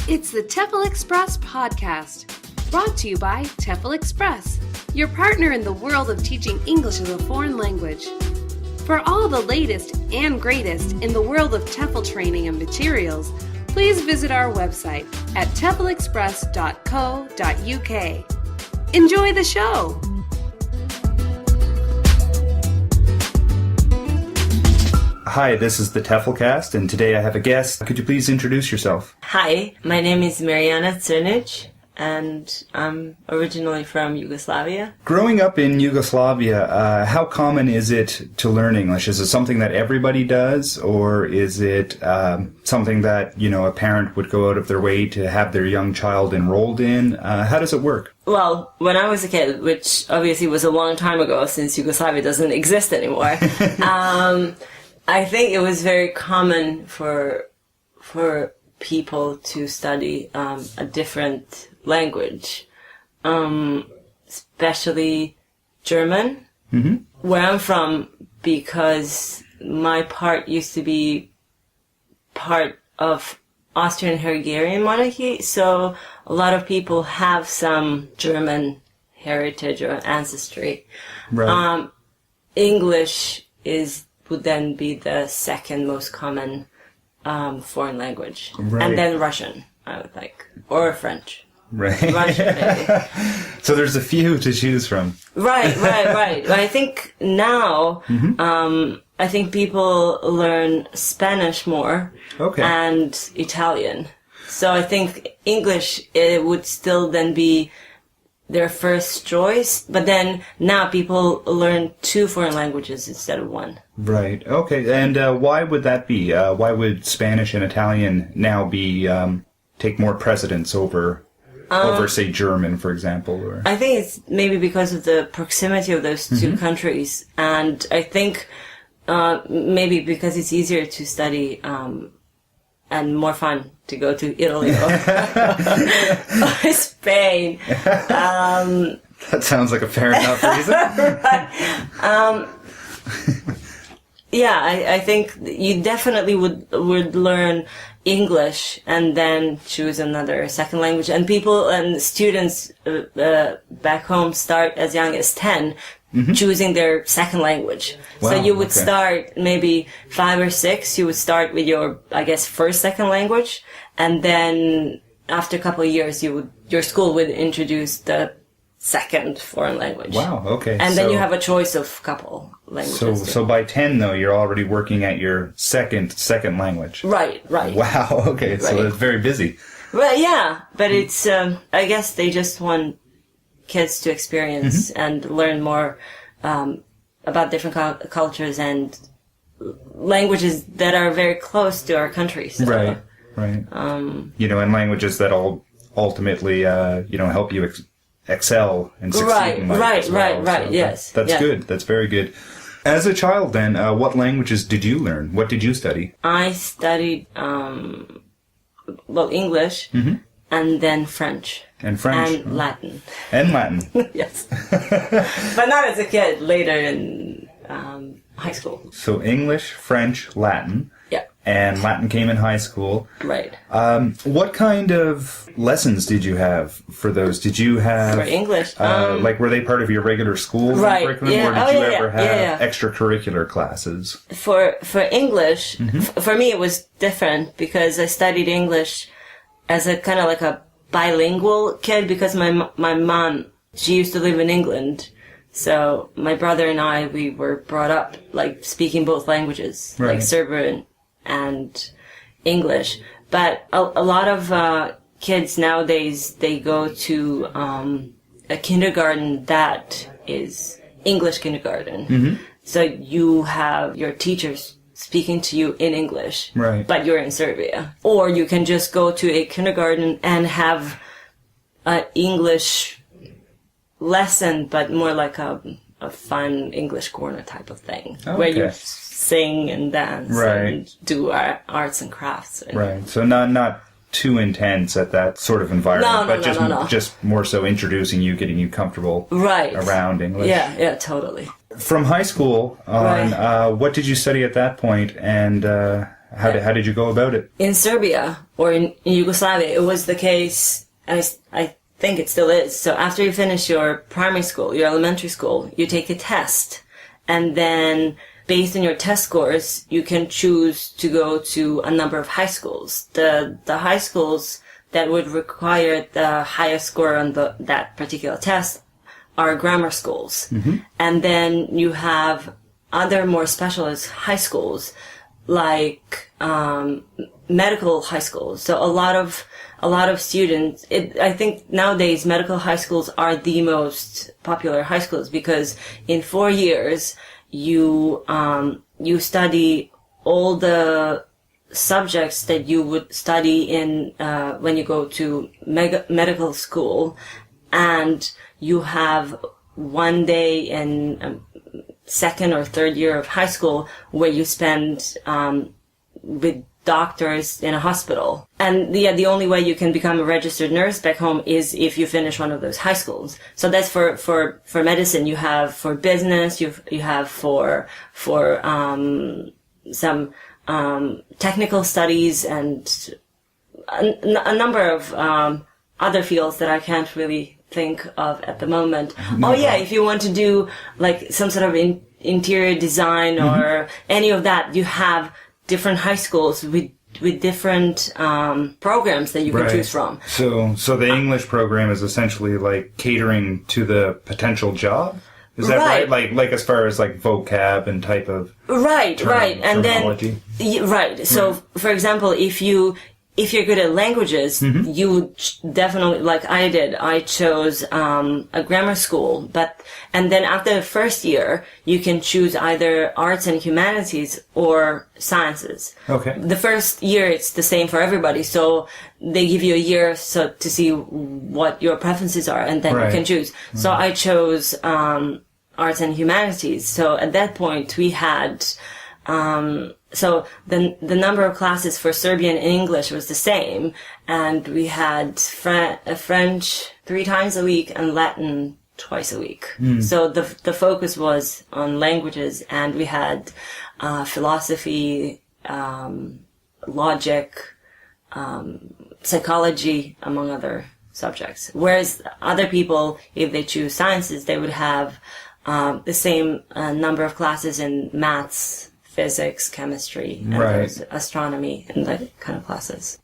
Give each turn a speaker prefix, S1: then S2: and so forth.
S1: It's the TEFL Express podcast, brought to you by TEFL Express, your partner in the world of teaching English as a foreign language. For all the latest and greatest in the world of TEFL training and materials, please visit our website at teflexpress.co.uk. Enjoy the show!
S2: Hi, this is the TEFLCast, and today I have a guest. Could you please introduce yourself?
S3: Hi, my name is Marijana Crnic, and I'm originally from Yugoslavia.
S2: Growing up in Yugoslavia, how common is it to learn English? Is it something that everybody does, or is it something that, a parent would go out of their way to have their young child enrolled in? How does it work?
S3: Well, when I was a kid, which obviously was a long time ago since Yugoslavia doesn't exist anymore, I think it was very common for people to study a different language, especially German, where I'm from, because my part used to be part of Austrian-Hungarian monarchy, so a lot of people have some German heritage or ancestry.
S2: Right.
S3: English would then be the second most common foreign language.
S2: Right.
S3: And then Russian, I would think. Or French.
S2: Right.
S3: Russian, maybe.
S2: So there's a few to choose from.
S3: Right. I think now, I think people learn Spanish more.
S2: Okay.
S3: And Italian. So I think English, it would still then be their first choice, but then now people learn 2 foreign languages instead of 1.
S2: Right. Okay. And why would that be? Why would Spanish and Italian now take more precedence over, say, German, for example? Or
S3: I think it's maybe because of the proximity of those 2 countries, and I think maybe because it's easier to study and more fun to go to Italy or Spain.
S2: That sounds like a fair enough reason.
S3: Yeah, I think you definitely would learn English and then choose another second language. And people and students back home start as young as 10, choosing their second language.
S2: Wow,
S3: so you would
S2: okay.
S3: start maybe 5 or 6. You would start with your, first second language, and then after a couple of years, your school would introduce the second foreign language.
S2: Wow. Okay.
S3: And then you have a choice of couple languages.
S2: So by 10 though, you're already working at your second language.
S3: Right.
S2: Wow. Okay.
S3: Right.
S2: So it's very busy.
S3: Well, yeah, but it's, I guess they just want kids to experience and learn more about different cultures and languages that are very close to our country. So.
S2: Right. And languages that ultimately, help you excel and succeed in life as well.
S3: Right. Yes.
S2: That's good. That's very good. As a child, then, what languages did you learn? What did you study?
S3: I studied, English, and then French.
S2: And French.
S3: And Latin.
S2: And Latin.
S3: Yes. But not as a kid, later in high school.
S2: So English, French, Latin.
S3: Yeah.
S2: And Latin came in high school.
S3: Right.
S2: What kind of lessons did you have for those? Did you have...
S3: For English?
S2: were they part of your regular school curriculum?
S3: Yeah.
S2: Or did you ever have extracurricular classes?
S3: For English, for me it was different because I studied English as a kind of like a bilingual kid because my mom, she used to live in England. So my brother and I, we were brought up speaking both languages,
S2: right.
S3: like Serbian and English. But a lot of kids nowadays, they go to a kindergarten that is English kindergarten. So you have your teachers speaking to you in English,
S2: right.
S3: but you're in Serbia. Or you can just go to a kindergarten and have an English lesson, but more like a fun English corner type of thing, where you sing and dance and do arts and crafts.
S2: Right. So not too intense at that sort of environment, just more so introducing you, getting you comfortable around English.
S3: Yeah, totally.
S2: From high school on, what did you study at that point, and How did you go about it?
S3: In Serbia or in Yugoslavia, it was the case, and I think it still is. So after you finish your primary school, your elementary school, you take a test, and then based on your test scores, you can choose to go to a number of high schools. The high schools that would require the highest score on that particular test are grammar schools. Mm-hmm. And then you have other more specialist high schools, like medical high schools. So a lot of students, I think nowadays medical high schools are the most popular high schools, because in 4 years you study all the subjects that you would study in when you go to medical school, and you have 1 day in second or third year of high school where you spend with doctors in a hospital. And the only way you can become a registered nurse back home is if you finish one of those high schools. So that's for medicine. You have for business, you have for some technical studies, and a number of other fields that I can't really think of at the moment. No. Oh yeah, if you want to do like some sort of interior design or any of that, you have different high schools with different programs that you can choose from.
S2: So the English program is essentially like catering to the potential job? Is that right? Like as far as like vocab and type of
S3: terminology? Right. So for example, if you're good at languages, you would definitely, like I did, I chose a grammar school, and then after the first year, you can choose either arts and humanities or sciences. Okay. The first year, it's the same for everybody, so they give you a year to see what your preferences are, and then you can choose. Mm-hmm. So I chose arts and humanities. So at that point, we had so the number of classes for Serbian and English was the same, and we had French 3 times a week and Latin twice a week. So the focus was on languages, and we had philosophy, logic, psychology, among other subjects. Whereas other people, if they choose sciences, they would have the same number of classes in maths, physics, chemistry, and astronomy, and that kind of classes.